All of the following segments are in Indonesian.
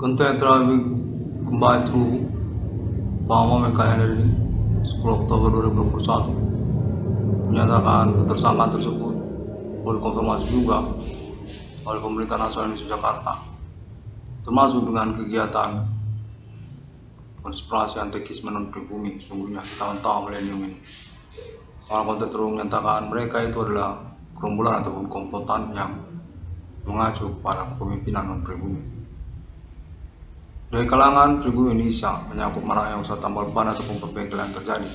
Konten terakhir membantu bahwa kalender ini 10 Oktober 2021 menyatakan ketersangkaan tersebut boleh konfirmasi juga oleh pemerintah nasional Indonesia Jakarta, termasuk dengan kegiatan konspirasi antekisme non pribumi sungguhnya di tahun-tahun milenium ini. Para konten terus menyatakan mereka itu adalah gerombolan ataupun komplotan yang mengacu pada kepemimpinan non pribumi. Dari kalangan pribumi Indonesia menyangkut maraknya usaha tambal ban ataupun perbengkelan terjadi.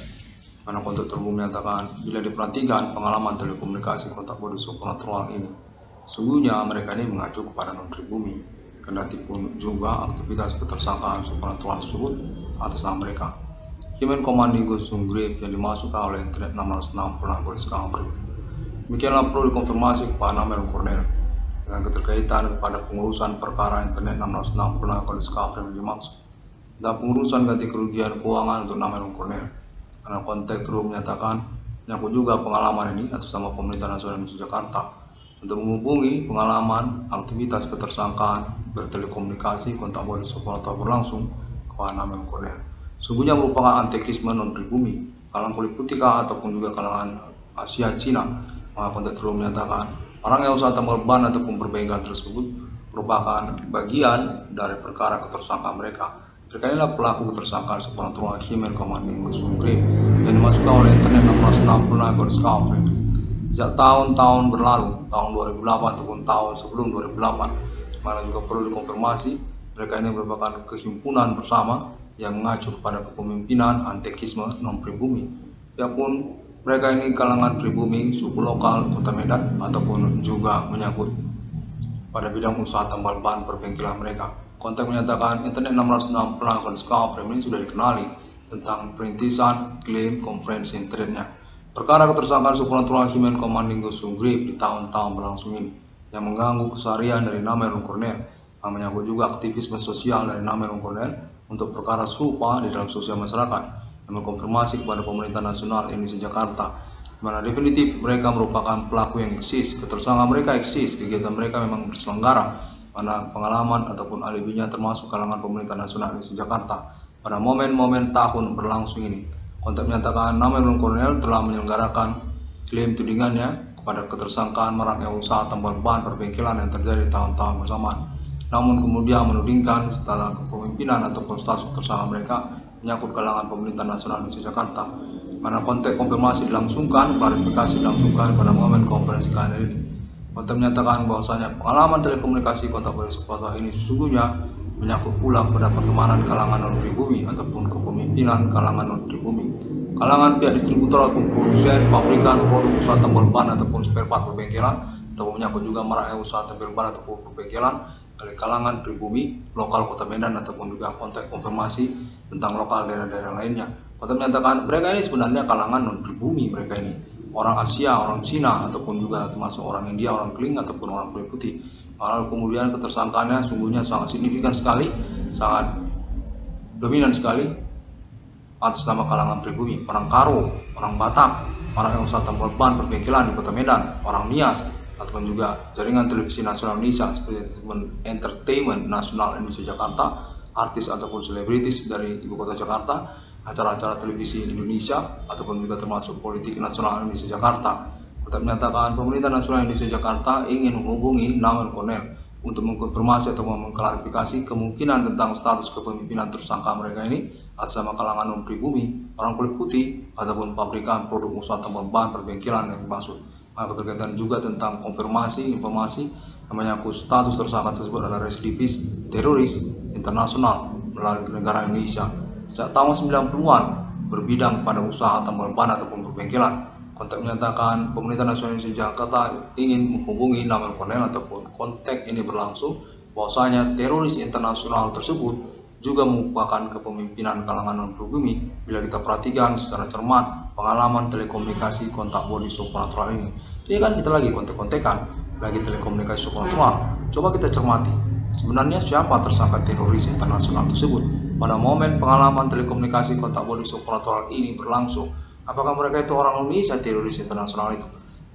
Karena konten terbuka menyatakan bila diperhatikan pengalaman telekomunikasi kontak bodi supernatural ini, sungguhnya mereka ini mengacu kepada non pribumi, kendati pun juga aktivitas ketersangkaan supernatural tersebut atas nama mereka. Human Commanding Ghost Grave yang dimasukkan oleh internet 606 pernah discovery. Demikianlah perlu dikonfirmasi kepada Namel Cornell dengan keterkaitan pada pengurusan perkara internet 606 pernah discovery yang dimaksud dan pengurusan ganti kerugian keuangan untuk Namel Cornell. Karena konteks terus menyatakan nyangkut juga pengalaman ini atas nama pemerintah nasional Indonesia Jakarta untuk menghubungi pengalaman aktivitas ketersangkaan bertelekomunikasi kontak bodi supernatural berlangsung kepada Namel Cornell. Sungguhnya merupakan antekisme non pribumi, kalangan kulit putih ataupun juga kalangan Asia Cina. Maka konteks terus menyatakan orangnya usaha tambal ban ataupun perbaikan tersebut merupakan bagian dari perkara ketersangkaan mereka. Mereka inilah pelaku ketersangkaan supernatural Human Commanding Ghost Grave yang dimasukkan oleh internet 606 pernah discovery. Sejak tahun-tahun berlalu, tahun 2008 ataupun tahun sebelum 2008, mana juga perlu dikonfirmasi mereka ini merupakan kehimpunan bersama yang mengacu kepada kepemimpinan antekisme non pribumi. Biarpun mereka ini kalangan pribumi suku lokal Kota Medan ataupun juga menyangkut pada bidang usaha tambal ban perbengkelan mereka. Konteks menyatakan internet 606 pernah discovery ini sudah dikenali tentang perintisan klaim konferensi internetnya. Perkara ketersangkaan supernatural Human Commanding Ghost Grave di tahun-tahun berlangsung ini yang mengganggu keseharian dari Namel Cornell, yang menyangkut juga aktivisme sosial dari Namel Cornell untuk perkara serupa di dalam sosial masyarakat, yang mengkonfirmasi kepada pemerintah nasional Indonesia Jakarta, di mana definitif mereka merupakan pelaku yang eksis, ketersangkaan mereka eksis, kegiatan mereka memang berselenggara, mana pengalaman ataupun alibinya termasuk kalangan pemerintah nasional Indonesia Jakarta pada momen-momen tahun berlangsung ini. Konteks menyatakan Namel Cornell telah menyelenggarakan klaim tudingannya kepada ketersangkaan maraknya usaha tambal ban perbengkelan yang terjadi tahun-tahun bersamaan. Namun kemudian menudingkan tentang kepemimpinan ataupun status tersangka mereka menyangkut kalangan pemerintah nasional Indonesia Jakarta. Mana konteks konfirmasi dilangsungkan, klarifikasi dilangsungkan pada momen konferensi kalender ini. Konteks menyatakan bahwasanya pengalaman telekomunikasi kontak bodi supernatural ini sesungguhnya menyangkut pula pada pertemanan kalangan non pribumi ataupun kepemimpinan kalangan non pribumi, kalangan pihak distributor ataupun produsen, pabrikan produk usaha tambal ban ataupun spare part perbengkelan, ataupun menyangkut juga maraknya usaha tambal ban ataupun perbengkelan dari kalangan pribumi lokal Kota Medan ataupun juga konteks konfirmasi tentang lokal daerah-daerah lainnya. Konteks menyatakan mereka ini sebenarnya kalangan non pribumi, mereka ini orang Asia, orang Cina ataupun juga termasuk orang India, orang Kling ataupun orang kulit putih. Lalu kemudian ketersangkaannya sungguhnya sangat signifikan sekali, sangat dominan sekali atas nama kalangan pribumi, orang Karo, orang Batak, orang yang usaha tambal ban perbengkelan di Kota Medan, orang Nias, ataupun juga jaringan televisi nasional Indonesia seperti Entertainment Nasional Indonesia Jakarta, artis ataupun selebritis dari ibu kota Jakarta, acara-acara televisi Indonesia ataupun juga termasuk politik nasional Indonesia Jakarta. Tetap menyatakan pemerintah nasional Indonesia Jakarta ingin menghubungi Namel Cornell untuk mengkonfirmasi atau mengklarifikasi kemungkinan tentang status kepemimpinan tersangka mereka ini atas nama kalangan non pribumi, orang kulit putih ataupun pabrikan produk usaha tambal ban perbengkelan yang dimaksud. Maka terkaitan juga tentang konfirmasi informasi yang menyangkut status tersangka tersebut adalah residivis teroris internasional melalui negara Indonesia sejak tahun 90-an berbidang pada usaha tambal ban ataupun perbengkelan. Konteks menyatakan pemerintah nasional Indonesia Jakarta ingin menghubungi Namel Cornell ataupun konteks ini berlangsung bahwasanya teroris internasional tersebut juga merupakan kepemimpinan kalangan non pribumi bila kita perhatikan secara cermat pengalaman telekomunikasi kontak bodi supernatural ini. Ini kan kita lagi kontek-kontekan, lagi telekomunikasi supernatural. Coba kita cermati, sebenarnya siapa tersangka teroris internasional tersebut pada momen pengalaman telekomunikasi kontak bodi supernatural ini berlangsung? Apakah mereka itu orang Indonesia teroris internasional itu?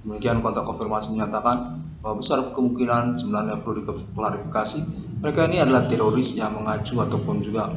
Demikian kontak konfirmasi menyatakan bahwa besar kemungkinan sebenarnya perlu diklarifikasi Mereka ini adalah teroris yang mengacu ataupun juga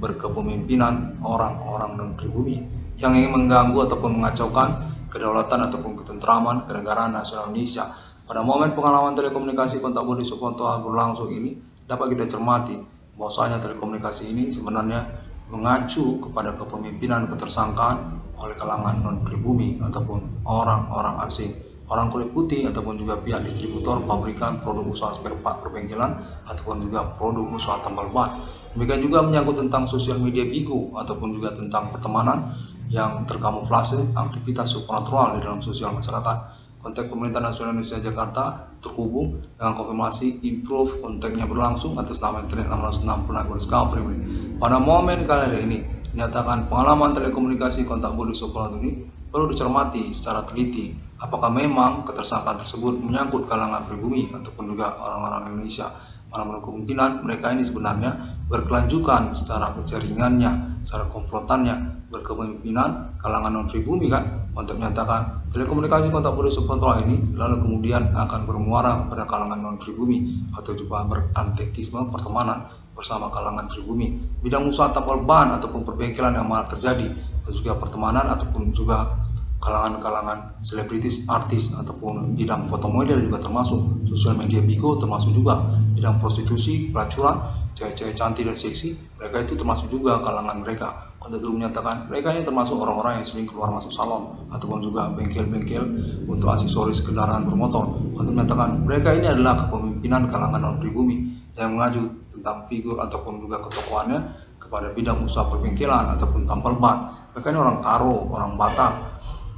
berkepemimpinan orang-orang non-pribumi yang ingin mengganggu ataupun mengacaukan kedaulatan ataupun ketentraman kenegaraan nasional Indonesia. Pada momen pengalaman telekomunikasi kontak Budi Suponto berlangsung ini dapat kita cermati bahwasanya telekomunikasi ini sebenarnya mengacu kepada kepemimpinan ketersangkaan oleh kalangan non-pribumi ataupun orang-orang asing, orang kulit putih ataupun juga pihak distributor, pabrikan, produk usaha spare part perbengkelan ataupun juga produk usaha tambal ban. Demikian juga menyangkut tentang sosial media bigo ataupun juga tentang pertemanan yang terkamuflase aktivitas supernatural di dalam sosial masyarakat. Kontak Pemerintah Nasional Indonesia Jakarta terhubung dengan konfirmasi improve kontaknya berlangsung atas nama internet 660 Discovery. Pada momen kali ini menyatakan pengalaman telekomunikasi kontak Budi Suponto ini perlu dicermati secara teliti apakah memang ketersangkaan tersebut menyangkut kalangan pribumi ataupun juga orang-orang Indonesia. Mana kemungkinan mereka ini sebenarnya berkelanjutan secara jaringannya, secara komplotannya, berkepemimpinan kalangan non-pribumi kan, untuk menyatakan telekomunikasi kontak Budi Suponto ini lalu kemudian akan bermuara pada kalangan non-pribumi atau juga berantekisme pertemanan bersama kalangan pribumi. Bidang usaha tambal ban ataupun perbengkelan yang malah terjadi, dan juga pertemanan ataupun juga kalangan-kalangan selebritis, artis ataupun bidang foto model juga termasuk, sosial media bigo termasuk juga, bidang prostitusi, pelacuran, cewek-cewek cantik dan seksi, mereka itu termasuk juga kalangan mereka. Kontak dulu menyatakan mereka ini termasuk orang-orang yang sering keluar masuk salon ataupun juga bengkel-bengkel untuk aksesoris kendaraan bermotor. Kontak menyatakan mereka ini adalah kepemimpinan kalangan non-pribumi yang mengacu tentang figur ataupun juga ketokohannya kepada bidang usaha perbengkelan ataupun tambal ban. Mereka ini orang Karo, orang Batak,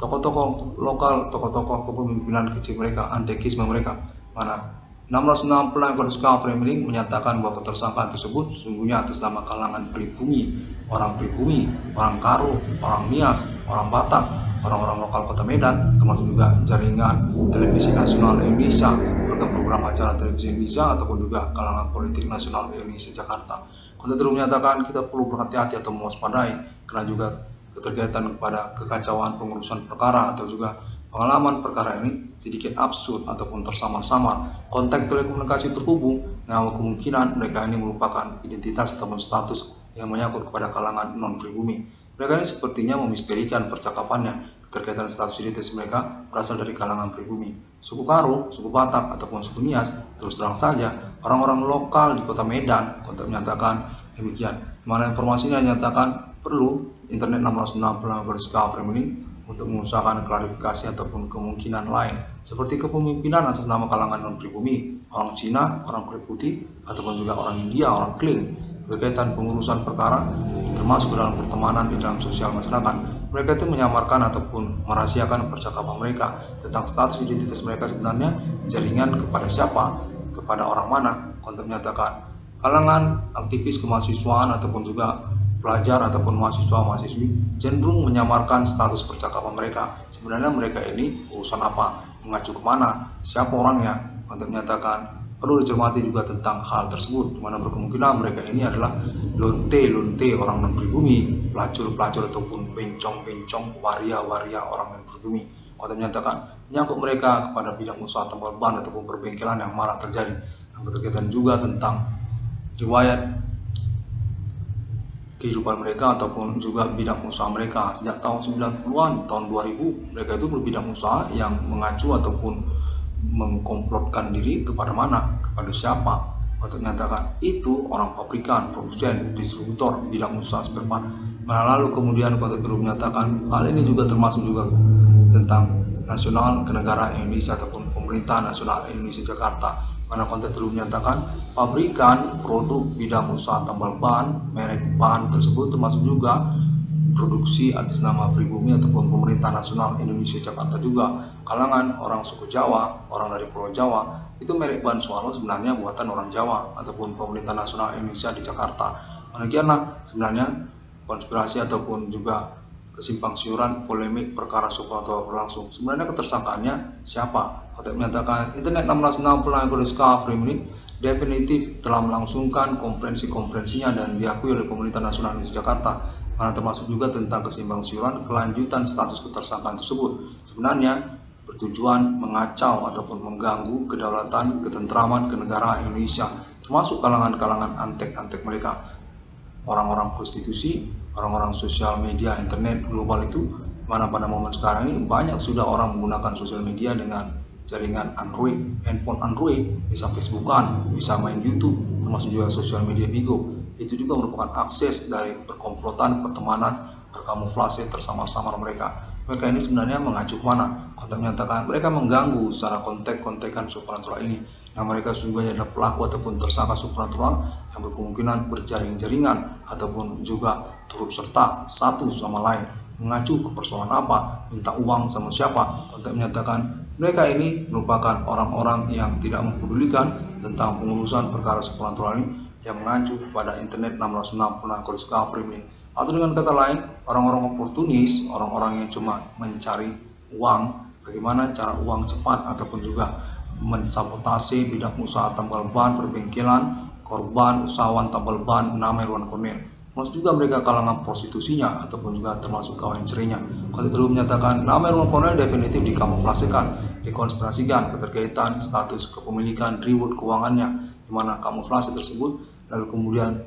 tokoh-tokoh lokal, tokoh-tokoh kepemimpinan kecil mereka, antekisme mereka. Mana 660 Discovery menyatakan bahwa ketersangkaan tersebut sesungguhnya atas nama kalangan pribumi, orang Karo, orang Nias, orang Batak, orang-orang lokal kota Medan, termasuk juga jaringan televisi nasional Indonesia, program acara televisi Indonesia ataupun juga kalangan politik nasional Indonesia Jakarta. Kontak terus menyatakan kita perlu berhati-hati atau mewaspadai karena juga keterkaitan kepada kekacauan pengurusan perkara atau juga pengalaman perkara ini sedikit absurd ataupun tersamar-samar. Kontak telekomunikasi terhubung dengan kemungkinan mereka ini merupakan identitas ataupun status yang menyangkut kepada kalangan non-pribumi. Mereka ini sepertinya memisterikan percakapannya. Terkaitan status identitas mereka berasal dari kalangan pribumi. Suku Karo, suku Batak ataupun suku Nias, terus terang saja orang-orang lokal di kota Medan. Kontak menyatakan demikian. Mana informasinya nyatakan perlu internet 660 Discovery untuk mengusahakan klarifikasi ataupun kemungkinan lain seperti kepemimpinan atas nama kalangan non-pribumi, orang Cina, orang kulit putih ataupun juga orang India, orang Kling, berkaitan pengurusan perkara termasuk dalam pertemanan di dalam sosial masyarakat. Mereka itu menyamarkan ataupun merahasiakan percakapan mereka tentang status identitas mereka sebenarnya jaringan kepada siapa, kepada orang mana. Kontak menyatakan kalangan aktivis kemahasiswaan ataupun juga pelajar ataupun mahasiswa-mahasiswi cenderung menyamarkan status percakapan mereka. Sebenarnya mereka ini urusan apa, mengacu kemana, siapa orangnya. Kontak menyatakan perlu dicermati juga tentang hal tersebut, di mana berkemungkinan mereka ini adalah lonte-lonte orang non-pribumi, pelacur-pelacur ataupun bencong-bencong, waria-waria orang non-pribumi. Kontak menyatakan menyangkut mereka kepada bidang usaha tambal ban ataupun perbengkelan yang malah terjadi. Yang terkaitan juga tentang riwayat kehidupan mereka ataupun juga bidang usaha mereka sejak tahun 90-an, tahun 2000 mereka itu berbidang usaha yang mengacu ataupun mengkomplotkan diri kepada mana, kepada siapa. Untuk menyatakan itu orang pabrikan, produsen, distributor, bidang usaha spare part. Mana lalu kemudian Kontak terus menyatakan hal ini juga termasuk juga tentang nasional kenegaraan Indonesia ataupun pemerintah nasional Indonesia Jakarta. Mana Kontak terus menyatakan pabrikan produk bidang usaha tambal ban, merek ban tersebut termasuk juga produksi atas nama pribumi ataupun pemerintah nasional Indonesia Jakarta juga. Kalangan orang suku Jawa, orang dari Pulau Jawa, itu merek ban Swallow sebenarnya buatan orang Jawa ataupun pemerintah nasional Indonesia di Jakarta. Demikianlah sebenarnya konspirasi ataupun juga kesimpang siuran polemik perkara supernatural berlangsung. Sebenarnya ketersangkaannya siapa? Kontak menyatakan internet 660 Discovery definitif telah melangsungkan konferensi-konferensinya dan diakui oleh pemerintah nasional Indonesia Jakarta, karena termasuk juga tentang kesimpang siuran kelanjutan status ketersangkaan tersebut sebenarnya bertujuan mengacau ataupun mengganggu kedaulatan, ketentraman kenegaraan Indonesia termasuk kalangan-kalangan antek-antek mereka, orang-orang prostitusi, orang-orang sosial media, internet global itu, mana pada momen sekarang ini banyak sudah orang menggunakan sosial media dengan jaringan Android, handphone Android, bisa Facebookan, bisa main YouTube, termasuk juga sosial media Bigo. Itu juga merupakan akses dari perkomplotan, pertemanan, berkamuflase bersama-sama mereka. Mereka ini sebenarnya mengacu kemana? Konten menyatakan mereka mengganggu secara kontek-kontekan supernatural ini. Yang mereka sesungguhnya adalah pelaku ataupun tersangka supernatural yang berkemungkinan berjaring-jaringan ataupun juga turut serta satu sama lain. Mengacu ke persoalan apa, minta uang sama siapa. Konten menyatakan mereka ini merupakan orang-orang yang tidak mempedulikan tentang pengurusan perkara supernatural ini, yang mengacu kepada internet 666 discovery ini. Atau dengan kata lain, orang-orang oportunis, orang-orang yang cuma mencari uang, bagaimana cara uang cepat, ataupun juga mensabotase bidang usaha tambal ban perbengkelan, korban usahawan tambal ban nama Irwan Cornel. Termasuk juga mereka kalangan prostitusinya ataupun juga termasuk kawan cerainya. Kalau terus menyatakan nama Irwan Cornel definitif dikamuflasekan, dikonspirasikan keterkaitan status kepemilikan reward keuangannya, di mana kamuflase tersebut lalu kemudian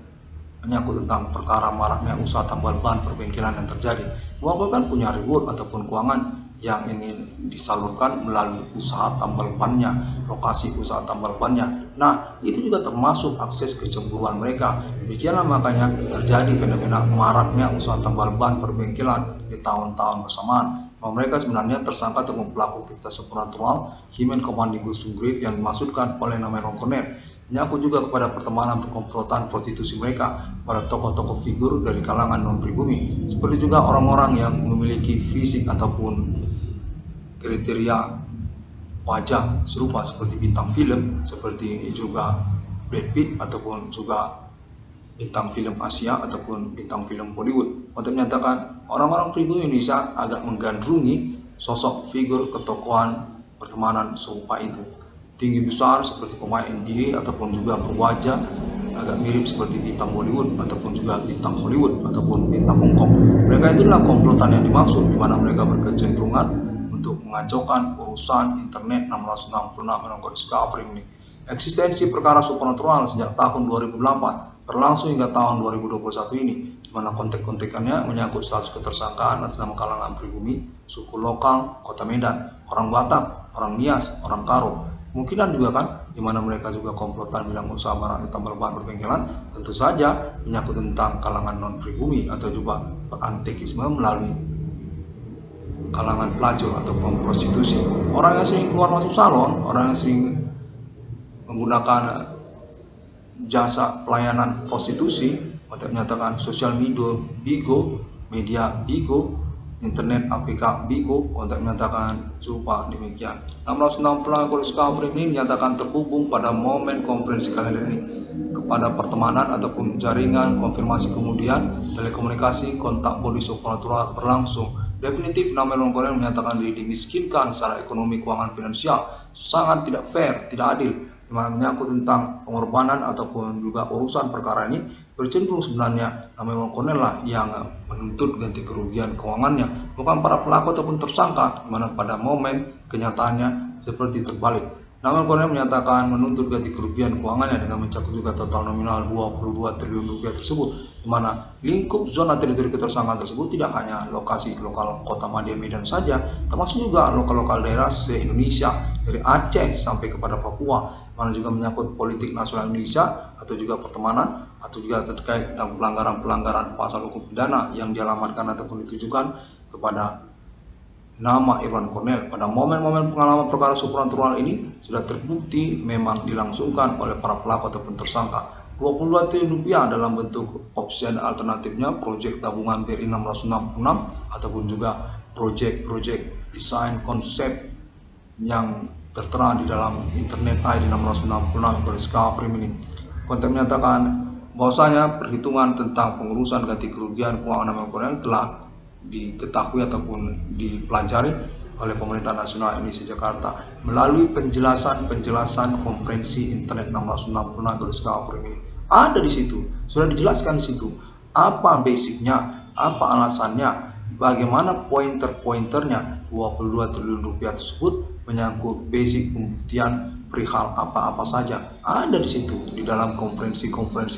menyangkut tentang perkara maraknya usaha tambal ban perbengkelan yang terjadi. Uang kan punya reward ataupun keuangan yang ingin disalurkan melalui usaha tambal bannya, lokasi usaha tambal bannya. Nah, itu juga termasuk akses kecemburuan mereka. Demikianlah makanya terjadi fenomena maraknya usaha tambal ban perbengkelan di tahun-tahun bersamaan. Mereka sebenarnya tersangka atau pelaku aktivitas supernatural Human Commanding Ghost Grave yang dimaksudkan oleh nama Irwan Cornel. Menyangkut juga kepada pertemanan perkomplotan prostitusi mereka pada tokoh-tokoh figur dari kalangan non-pribumi, seperti juga orang-orang yang memiliki fisik ataupun kriteria wajah serupa seperti bintang film, seperti juga Brad Pitt ataupun juga bintang film Asia ataupun bintang film Bollywood. Untuk menyatakan orang-orang pribumi Indonesia agak menggandrungi sosok figur ketokohan pertemanan serupa itu. Tinggi besar seperti pemain NBA ataupun juga berwajah agak mirip seperti bintang Bollywood ataupun juga bintang Hollywood ataupun bintang Hongkong. Mereka itulah komplotan yang dimaksud, di mana mereka berkecenderungan untuk mengacaukan urusan internet 666 discovery ini. Eksistensi perkara supernatural sejak tahun 2008 berlangsung hingga tahun 2021 ini, di mana kontek-kontekannya menyangkut status ketersangkaan atas nama kalangan pribumi, suku lokal, kota Medan, orang Batak, orang Nias, orang Karo. Kemungkinan juga kan, di mana mereka juga komplotan bilang usaha barang tambal ban berbengkelan, tentu saja menyangkut tentang kalangan non pribumi atau juga berantekisme melalui kalangan pelacur ataupun prostitusi. Orang yang sering keluar masuk salon, orang yang sering menggunakan jasa pelayanan prostitusi, untuk menyatakan sosial media Bigo, media Bigo, internet APK Bigo, kontak menyatakan coba demikian. 660 discovery ini menyatakan terhubung pada momen konferensi kalian ini kepada pertemanan ataupun jaringan konfirmasi, kemudian telekomunikasi kontak body supernatural berlangsung. Definitif nama Irwan Cornel menyatakan diri dimiskinkan secara ekonomi keuangan finansial, sangat tidak fair, tidak adil, di mana menyangkut tentang pengorbanan ataupun juga urusan perkara ini bercenderung sebenarnya nama Irwan Cornel lah yang menuntut ganti kerugian keuangannya, bukan para pelaku ataupun tersangka, di mana pada momen kenyataannya seperti terbalik. Nama Irwan Cornel menyatakan menuntut ganti kerugian keuangannya dengan mencakup juga total nominal 22 triliun rupiah tersebut, di mana lingkup zona teritori ketersangkaan tersebut tidak hanya lokasi lokal kota Madia Medan saja, termasuk juga lokal-lokal daerah se-Indonesia dari Aceh sampai kepada Papua, mana juga menyangkut politik nasional Indonesia atau juga pertemanan atau juga terkait tentang pelanggaran-pelanggaran pasal hukum pidana yang dialamatkan ataupun ditujukan kepada nama Irwan Cornel. Pada momen-momen pengalaman perkara supernatural ini sudah terbukti memang dilangsungkan oleh para pelaku ataupun tersangka. 22 triliun rupiah dalam bentuk opsi alternatifnya proyek tabungan BRI 666 ataupun juga proyek desain konsep yang tertera di dalam internet ID 666 discovery ini. Konten menyatakan bahwasanya perhitungan tentang pengurusan ganti kerugian keuangan nama Cornel telah diketahui ataupun dipelajari oleh pemerintah nasional Indonesia Jakarta melalui penjelasan konferensi internet 666 discovery ini. Ada di situ, sudah dijelaskan di situ apa basicnya, apa alasannya, bagaimana pointer-pointernya 22 triliun rupiah tersebut menyangkut basic pembuktian perihal apa-apa saja ada di situ di dalam konferensi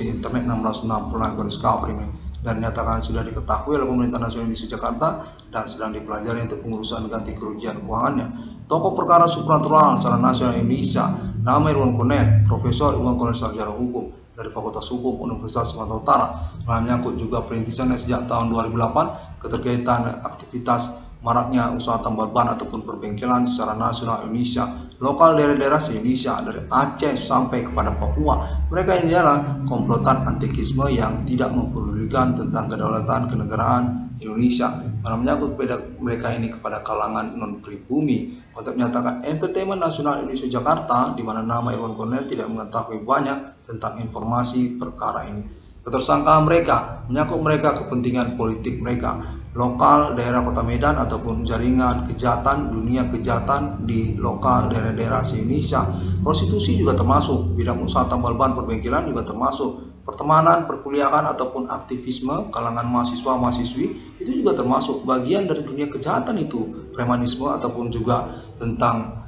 internet 666 Discovery ini, dan nyatakan sudah diketahui oleh pemerintah nasional Indonesia Jakarta dan sedang dipelajari untuk pengurusan ganti kerugian keuangannya. Tokoh perkara supranatural secara nasional Indonesia nama Irwan Cornel, Profesor Irwan Cornel Sarjana Hukum dari Fakultas Hukum Universitas Sumatera Utara, menyangkut juga perintisannya sejak tahun 2008 keterkaitan aktivitas maraknya usaha tambal ban ataupun perbengkelan secara nasional Indonesia, lokal daerah-daerah se-Indonesia dari Aceh sampai kepada Papua. Mereka ini adalah komplotan antikisme yang tidak mempedulikan tentang kedaulatan kenegaraan Indonesia. Malah menyangkut mereka ini kepada kalangan non-pribumi untuk menyatakan Entertainment Nasional Indonesia Jakarta, di mana nama Irwan Cornel tidak mengetahui banyak tentang informasi perkara ini. Ketersangkaan mereka menyangkut mereka kepentingan politik mereka, lokal daerah Kota Medan ataupun jaringan kejahatan, dunia kejahatan di lokal daerah-daerah se-Indonesia. Prostitusi juga termasuk, bidang usaha tambal ban perbengkelan juga termasuk, pertemanan, perkuliahan ataupun aktivisme kalangan mahasiswa-mahasiswi itu juga termasuk bagian dari dunia kejahatan itu, premanisme ataupun juga tentang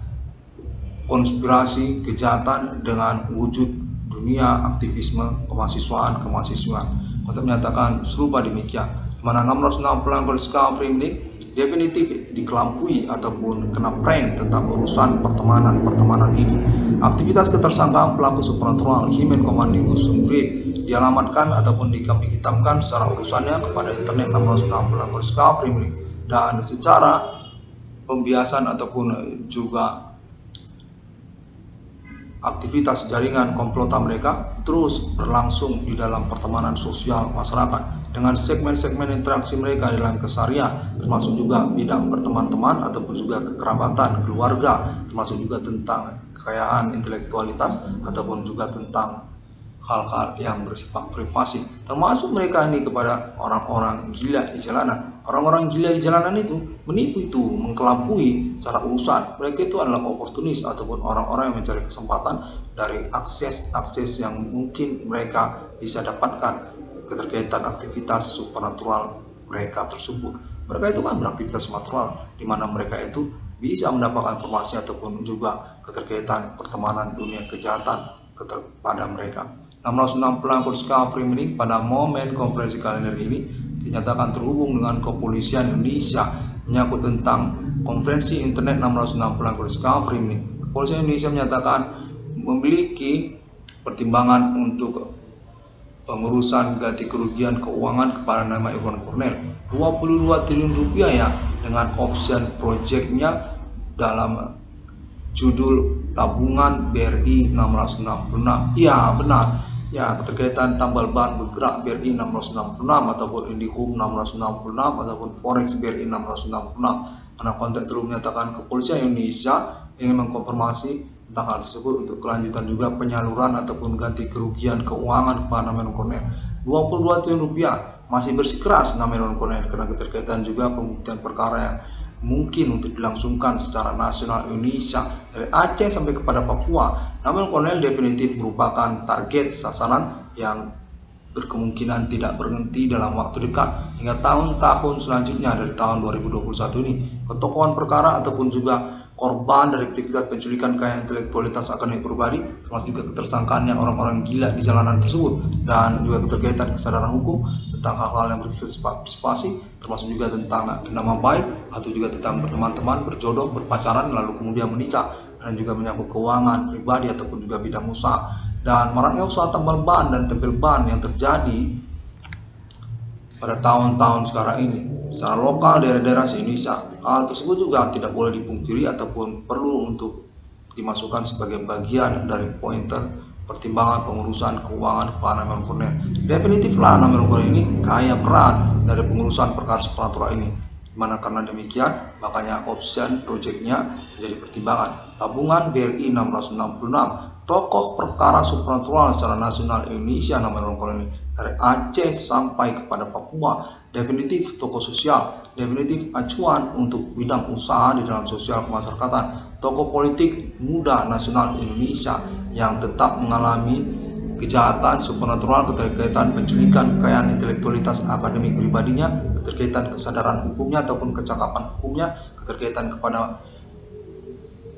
konspirasi kejahatan dengan wujud dunia aktivisme kemahasiswaan. Untuk menyatakan serupa demikian, di mana 660 Discovery ini definitif dikelampui ataupun kena prank tentang urusan pertemanan ini. Aktivitas ketersangkaan pelaku supernatural Himen Komandingus Sumgrip dialamatkan ataupun dikambing hitamkan secara urusannya kepada internet 660 Discovery ini, dan secara pembiasan ataupun juga aktivitas jaringan komplotan mereka terus berlangsung di dalam pertemanan sosial masyarakat dengan segmen-segmen interaksi mereka dalam keseharian, termasuk juga bidang berteman-teman ataupun juga kekerabatan, keluarga, termasuk juga tentang kekayaan intelektualitas ataupun juga tentang hal-hal yang bersifat privasi, termasuk mereka ini kepada orang-orang gila di jalanan. Orang-orang gila di jalanan itu menipu itu, mengkelabui secara urusan. Mereka itu adalah oportunis ataupun orang-orang yang mencari kesempatan dari akses yang mungkin mereka bisa dapatkan keterkaitan aktivitas supernatural mereka tersebut. Mereka itu kan beraktivitas supernatural, di mana mereka itu bisa mendapatkan informasi ataupun juga keterkaitan pertemanan dunia kejahatan kepada mereka. 660 Discovery ini pada momen konferensi kalender ini dinyatakan terhubung dengan kepolisian Indonesia menyangkut tentang konferensi internet 660 Discovery ini. Kepolisian Indonesia menyatakan memiliki pertimbangan untuk pengurusan ganti kerugian keuangan kepada nama Irwan Cornel 22 triliun rupiah ya, dengan option projectnya dalam judul tabungan BRI 666. Ya benar ya, keterkaitan tambal ban bergerak BRI 666 ataupun Indihome 666 ataupun Forex BRI 666. Karena konteks tersebut menyatakan kepolisian Indonesia ingin mengkonfirmasi tentang hal tersebut untuk kelanjutan juga penyaluran ataupun ganti kerugian keuangan kepada nama Irwan Cornel 22 triliun rupiah. Masih bersikeras nama Irwan Cornel karena keterkaitan juga pembuktian perkara yang mungkin untuk dilangsungkan secara nasional Indonesia dari Aceh sampai kepada Papua. Namun Cornel definitif merupakan target sasaran yang berkemungkinan tidak berhenti dalam waktu dekat hingga tahun-tahun selanjutnya dari tahun 2021 ini. Ketokohan perkara ataupun juga korban dari aktivitas penculikan kekayaan intelektualitas akademik pribadi, termasuk juga ketersangkaannya orang-orang gila di jalanan tersebut, dan juga keterkaitan kesadaran hukum tentang hal-hal yang bersifat privasi, termasuk juga tentang nama baik atau juga tentang berteman-teman, berjodoh, berpacaran lalu kemudian menikah, dan juga menyangkut keuangan pribadi ataupun juga bidang usaha. Dan maraknya usaha tambal ban dan tempel ban yang terjadi pada tahun-tahun sekarang ini secara lokal daerah-daerah se-Indonesia. Hal tersebut juga tidak boleh dipungkiri ataupun perlu untuk dimasukkan sebagai bagian dari pointer pertimbangan pengurusan keuangan kepada Irwan Cornel. Definitiflah nama Irwan Cornel ini kaya peran dari pengurusan perkara supernatural ini. Dimana karena demikian makanya option projectnya menjadi pertimbangan. Tabungan BRI 666, tokoh perkara supernatural secara nasional Indonesia nama Irwan Cornel ini dari Aceh sampai kepada Papua, definitif tokoh sosial, definitif acuan untuk bidang usaha di dalam sosial kemasyarakatan, tokoh politik muda nasional Indonesia yang tetap mengalami kejahatan supernatural, keterkaitan penculikan kekayaan intelektualitas akademik pribadinya, keterkaitan kesadaran hukumnya ataupun kecakapan hukumnya, keterkaitan kepada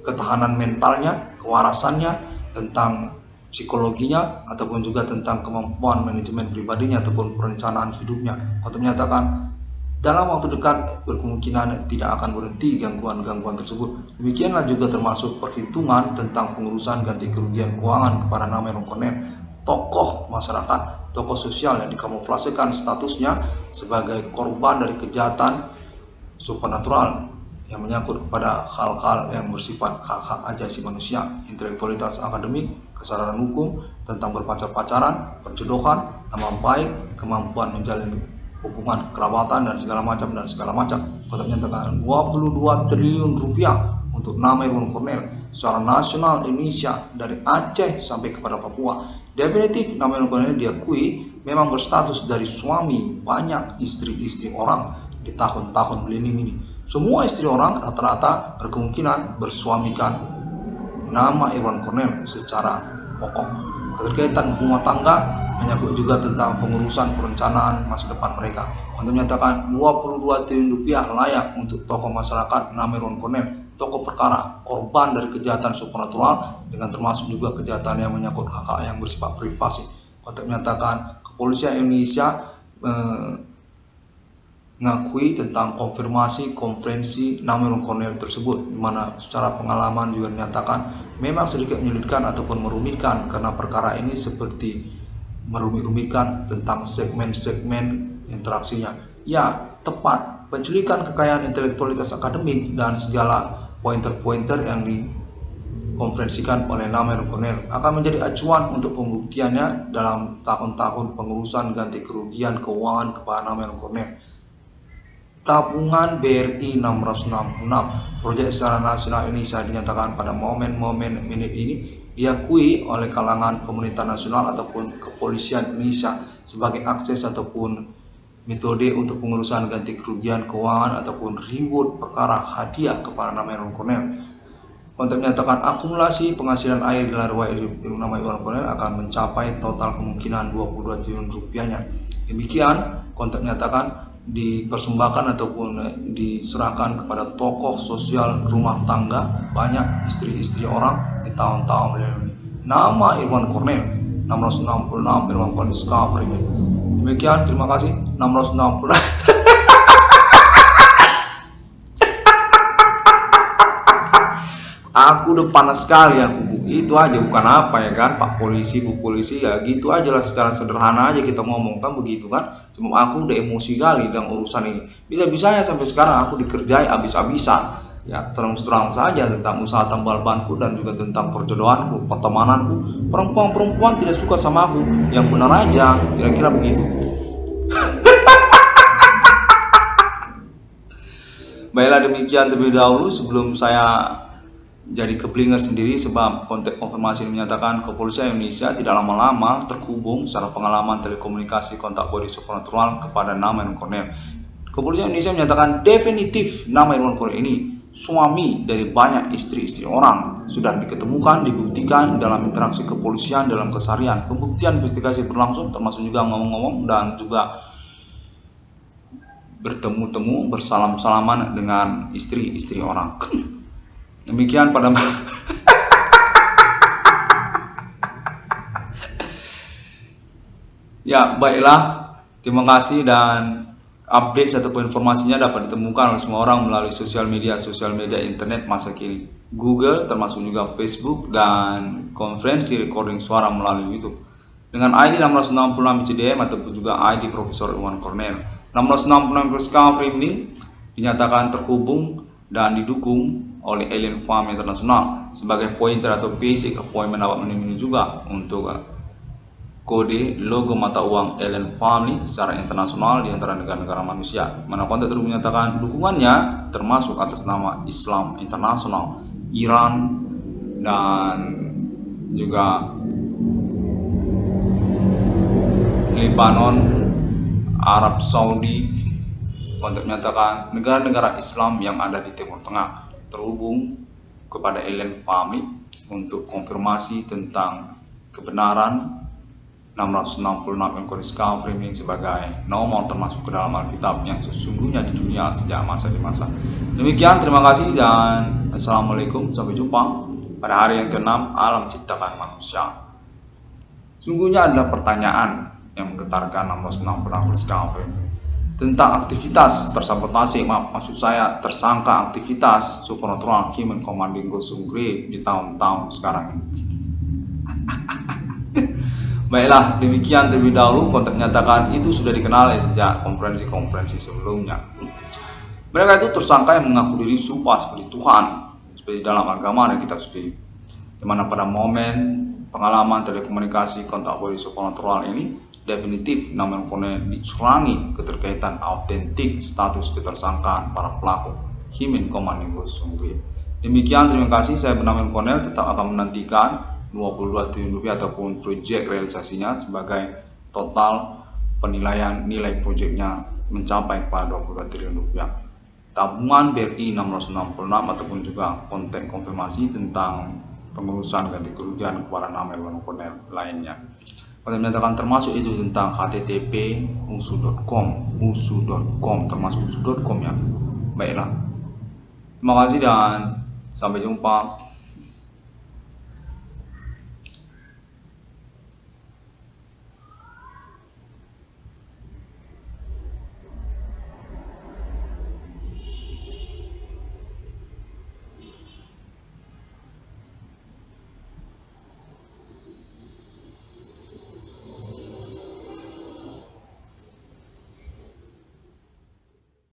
ketahanan mentalnya, kewarasannya, tentang psikologinya, ataupun juga tentang kemampuan manajemen pribadinya ataupun perencanaan hidupnya. Untuk menyatakan dalam waktu dekat berkemungkinan tidak akan berhenti gangguan-gangguan tersebut. Demikianlah juga termasuk perhitungan tentang pengurusan ganti kerugian keuangan kepada nama Cornell, tokoh masyarakat, tokoh sosial yang dikamuflasekan statusnya sebagai korban dari kejahatan supernatural yang menyangkut kepada hal-hal yang bersifat hak-hak ajasi manusia, intelektualitas akademik, kesadaran hukum, tentang berpacar-pacaran, perjodohan, nama baik, kemampuan menjalin hubungan kerabatan dan segala macam. Kota menyatakan 22 triliun rupiah untuk nama Irwan Cornell secara nasional Indonesia dari Aceh sampai kepada Papua. Definitif nama Irwan Cornell diakui memang berstatus dari suami banyak istri-istri orang di tahun-tahun milenium ini. Semua istri orang rata-rata berkemungkinan bersuamikan nama Irwan Cornell secara pokok. Keterkaitan rumah tangga menyangkut juga tentang pengurusan perencanaan masa depan mereka. Untuk menyatakan 22 triliun rupiah layak untuk tokoh masyarakat nama Irwan Cornell, tokoh perkara, korban dari kejahatan supernatural dengan termasuk juga kejahatan yang menyangkut hak-hak yang bersifat privasi. Untuk menyatakan kepolisian Indonesia mengakui tentang konfirmasi konferensi nama Irwan Cornell tersebut, di mana secara pengalaman juga menyatakan memang sedikit menyulitkan ataupun merumitkan karena perkara ini seperti merumit-rumitkan tentang segmen-segmen interaksinya. Ya, tepat, penculikan kekayaan intelektualitas akademik dan segala pointer-pointer yang dikonferensikan oleh nama Irwan Cornell akan menjadi acuan untuk pembuktiannya dalam tahun-tahun pengurusan ganti kerugian keuangan kepada nama Irwan Cornell. Tabungan BRI 666 proyek secara nasional Indonesia dinyatakan pada momen-momen menit ini diakui oleh kalangan pemerintah nasional ataupun kepolisian Indonesia sebagai akses ataupun metode untuk pengurusan ganti kerugian keuangan ataupun reward perkara hadiah kepada nama Irwan Cornell. Untuk menyatakan akumulasi penghasilan air di ruang nama Irwan Cornell akan mencapai total kemungkinan 22 triliun rupiahnya. Demikian konten menyatakan dipersembahkan ataupun diserahkan kepada tokoh sosial rumah tangga banyak istri-istri orang di tahun-tahun milenium. Nama Irwan Cornell 666 Irwan Cornell Discovery. Demikian, terima kasih. 666 aku udah panas sekali aku. Itu aja, bukan apa ya kan, Pak Polisi, Bu Polisi, ya gitu aja lah, secara sederhana aja kita ngomong kan begitu kan. Cuma aku udah emosi kali dengan urusan ini. Bisa-bisanya sampai sekarang aku dikerjai habis-habisan. Ya terang-terang saja tentang usaha tambal banku dan juga tentang perjodohanku, pertemananku. Perempuan-perempuan tidak suka sama aku, yang benar aja, kira-kira begitu. Baiklah, demikian terlebih dahulu sebelum saya jadi keblinger sendiri, sebab konteks konfirmasi menyatakan kepolisian Indonesia tidak lama-lama terhubung secara pengalaman telekomunikasi kontak body supernatural kepada nama Irwan Cornell. Kepolisian Indonesia menyatakan definitif nama Irwan Cornell ini suami dari banyak istri-istri orang, sudah diketemukan, dibuktikan dalam interaksi kepolisian dalam keseharian. Pembuktian investigasi berlangsung, termasuk juga ngomong-ngomong dan juga bertemu-temu, bersalam-salaman dengan istri-istri orang. Demikian pada ya, baiklah, terima kasih, dan update ataupun informasinya dapat ditemukan oleh semua orang melalui sosial media internet masa kini, Google, termasuk juga Facebook, dan konferensi recording suara melalui YouTube dengan ID 666 CDM ataupun juga ID Profesor Irwan Cornell. 666 Discovery ini dinyatakan terhubung dan didukung oleh Alien Farm International sebagai pointer atau basic appointment dapat menemui juga untuk kode logo mata uang Alien Farm secara internasional di antara negara-negara manusia. Mana kontak terus menyatakan dukungannya termasuk atas nama Islam Internasional, Iran, dan juga Lebanon, Arab Saudi. Kontak menyatakan negara-negara Islam yang ada di Timur Tengah terhubung kepada Alien Farm untuk konfirmasi tentang kebenaran 666 Inkodiscovery Framing sebagai nomor termasuk ke dalam Alkitab yang sesungguhnya di dunia sejak masa ke masa. Demikian, terima kasih dan assalamualaikum, sampai jumpa pada hari yang ke-6 alam ciptakan manusia. Sungguhnya adalah pertanyaan yang menggetarkan 666 Inkodiscovery tentang aktivitas tersabotase, maksud saya tersangka aktivitas supernatural human commanding ghost Sungri di tahun-tahun sekarang ini. Baiklah, demikian terlebih dahulu konteks nyatakan itu sudah dikenal sejak konferensi-konferensi sebelumnya. Mereka itu tersangka yang mengaku diri serupa seperti Tuhan, seperti dalam agama dan kitab suci. Di mana pada momen pengalaman telekomunikasi kontak body supernatural ini definitif namun konon dicurangi keterkaitan autentik status ketersangkaan para pelaku human commanding ghost Sungri. Demikian, terima kasih. Saya Benyamin Cornel tetap akan menantikan 22 triliun rupiah ataupun proyek realisasinya sebagai total penilaian nilai proyeknya mencapai kepada 22 triliun rupiah. Tabungan BRI 666 ataupun juga konten konfirmasi tentang pengurusan ganti kerugian kepada nama Benyamin Cornel lainnya. Pada menyatakan termasuk itu tentang http usu.com termasuk usu.com ya. Baiklah. Terima kasih dan sampai jumpa.